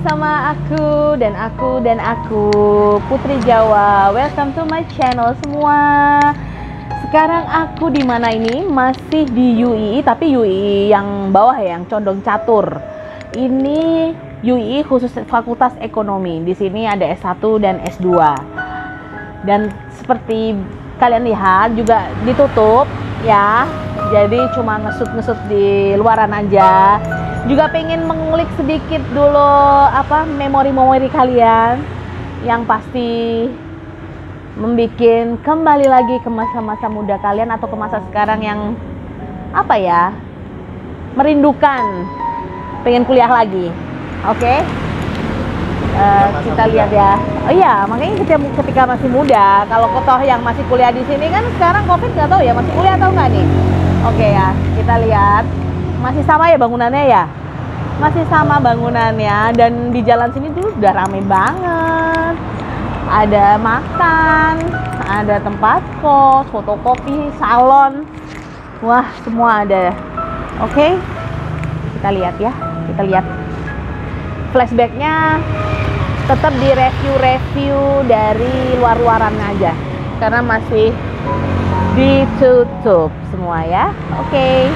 sama aku dan aku Putri Jawa. Welcome to my channel semua. Sekarang aku di mana ini? Masih di UII, tapi UII yang bawah ya, yang condong catur. Ini UII khusus Fakultas Ekonomi. Di sini ada S1 dan S2. Dan seperti kalian lihat juga ditutup ya. Jadi cuma ngesut-ngesut di luaran aja. Juga pengen mengulik sedikit dulu memori-memori kalian yang pasti membuat kembali lagi ke masa-masa muda kalian atau ke masa sekarang yang merindukan pengen kuliah lagi. Oke? Kita lihat ya. Oh iya, makanya ketika masih muda, kalau toh yang masih kuliah di sini kan sekarang Covid nggak tahu ya masih kuliah atau nggak nih. Oke ya, kita lihat. Masih sama ya bangunannya ya? Masih sama bangunannya, dan di jalan sini dulu udah rame banget. Ada makan, ada tempat kos, fotokopi, salon. Wah, semua ada. Oke, kita lihat ya. Kita lihat flashbacknya, tetap di review dari luar-luarannya aja karena masih ditutup semua ya. Oke.